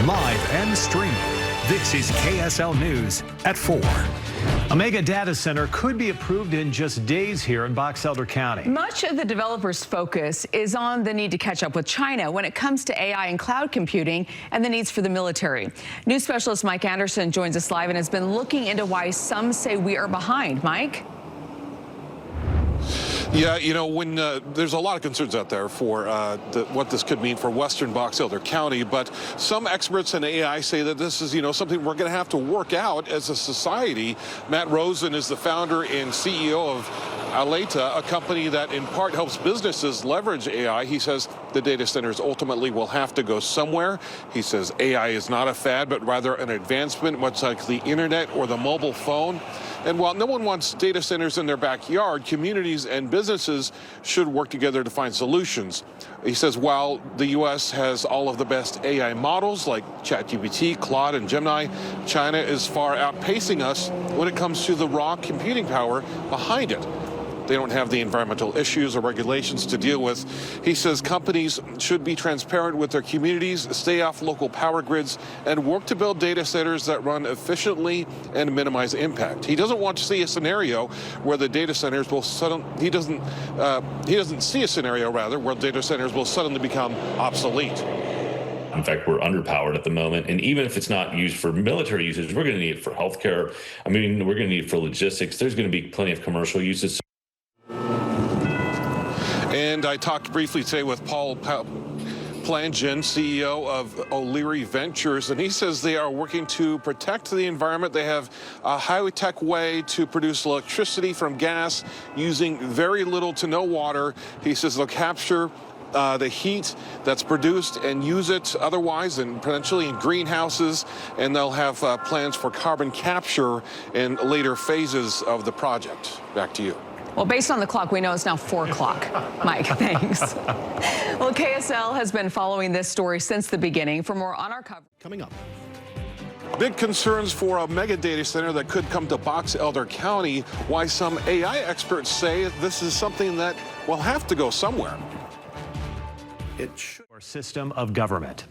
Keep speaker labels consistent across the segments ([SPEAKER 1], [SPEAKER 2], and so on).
[SPEAKER 1] live and streaming. This is KSL News at 4. A mega data center could be approved in just days here in Box Elder County.
[SPEAKER 2] Much of the developers' focus is on the need to catch up with China when it comes to AI and cloud computing and the needs for the military. News specialist Mike Anderson joins us live and has been looking into why some say we are behind. Mike?
[SPEAKER 3] Yeah, you know, when there's a lot of concerns out there for what this could mean for western Box Elder County, but some experts in AI say that this is, something we're going to have to work out as a society. Matt Rosen is the founder and CEO of Aleta, a company that in part helps businesses leverage AI. He says the data centers ultimately will have to go somewhere. He says AI is not a fad, but rather an advancement, much like the internet or the mobile phone. And while no one wants data centers in their backyard, communities and businesses should work together to find solutions. He says while the U.S. has all of the best AI models like ChatGPT, Claude, and Gemini, China is far outpacing us when it comes to the raw computing power behind it. They don't have the environmental issues or regulations to deal with. He says companies should be transparent with their communities, stay off local power grids, and work to build data centers that run efficiently and minimize impact. He doesn't want to see a scenario where the data centers will he doesn't see a scenario rather where data centers will suddenly become obsolete.
[SPEAKER 4] In fact, we're underpowered at the moment. And even if it's not used for military usage, we're going to need it for healthcare. I mean, we're going to need it for logistics. There's going to be plenty of commercial uses.
[SPEAKER 3] And I talked briefly today with Paul Plangin, CEO of O'Leary Ventures, and he says they are working to protect the environment. They have a high-tech way to produce electricity from gas using very little to no water. He says they'll capture the heat that's produced and use it otherwise and potentially in greenhouses, and they'll have plans for carbon capture in later phases of the project. Back to you.
[SPEAKER 2] Well, based on the clock, we know it's now 4 o'clock. Mike, thanks. Well, KSL has been following this story since the beginning. For more on our coverage.
[SPEAKER 1] Coming up.
[SPEAKER 3] Big concerns for a mega data center that could come to Box Elder County. Why some AI experts say this is something that will have to go somewhere.
[SPEAKER 1] It should our system of government.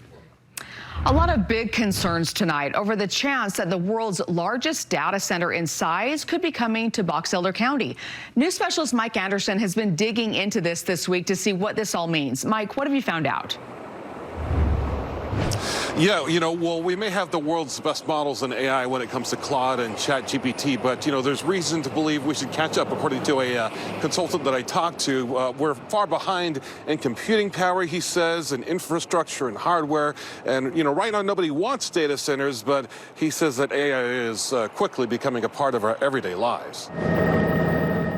[SPEAKER 2] A lot of big concerns tonight over the chance that the world's largest data center in size could be coming to Box Elder County. News specialist Mike Anderson has been digging into this week to see what this all means. Mike, what have you found out?
[SPEAKER 3] Yeah, well, we may have the world's best models in AI when it comes to Claude and ChatGPT, but, there's reason to believe we should catch up, according to a consultant that I talked to. We're far behind in computing power, he says, and infrastructure and hardware. And, right now nobody wants data centers, but he says that AI is quickly becoming a part of our everyday lives.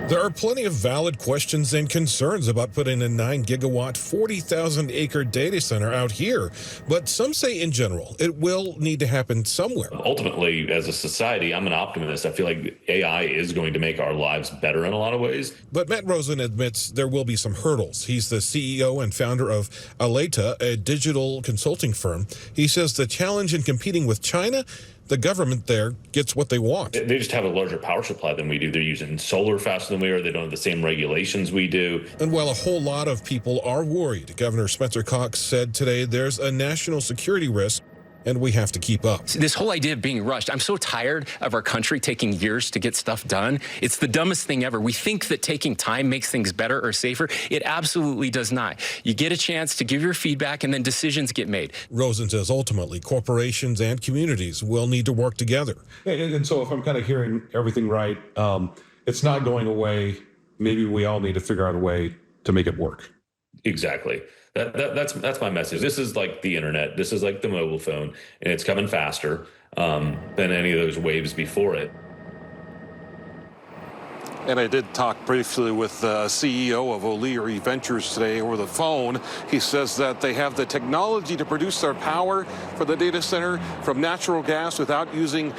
[SPEAKER 5] There are plenty of valid questions and concerns about putting a 9-gigawatt, 40,000-acre data center out here. But some say in general, it will need to happen somewhere.
[SPEAKER 4] Ultimately, as a society, I'm an optimist. I feel like AI is going to make our lives better in a lot of ways.
[SPEAKER 5] But Matt Rosen admits there will be some hurdles. He's the CEO and founder of Aleta, a digital consulting firm. He says the challenge in competing with China, the government there gets what they want.
[SPEAKER 4] They just have a larger power supply than we do. They're using solar faster than we are. They don't have the same regulations we do.
[SPEAKER 5] And while a whole lot of people are worried, Governor Spencer Cox said today there's a national security risk, and we have to keep up.
[SPEAKER 6] This whole idea of being rushed, I'm so tired of our country taking years to get stuff done. It's the dumbest thing ever. We think that taking time makes things better or safer. It absolutely does not. You get a chance to give your feedback and then decisions get made.
[SPEAKER 5] Rosen says ultimately corporations and communities will need to work together.
[SPEAKER 7] And so if I'm kind of hearing everything right, it's not going away. Maybe we all need to figure out a way to make it work.
[SPEAKER 4] Exactly. That's my message. This is like the internet. This is like the mobile phone, and it's coming faster than any of those waves before it.
[SPEAKER 3] And I did talk briefly with the CEO of O'Leary Ventures today over the phone. He says that they have the technology to produce their power for the data center from natural gas without using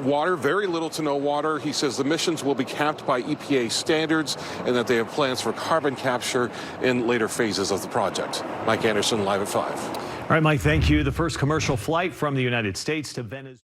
[SPEAKER 3] water, very little to no water. He says the emissions will be capped by EPA standards and that they have plans for carbon capture in later phases of the project. Mike Anderson, live at 5.
[SPEAKER 1] All right, Mike, thank you. The first commercial flight from the United States to Venezuela.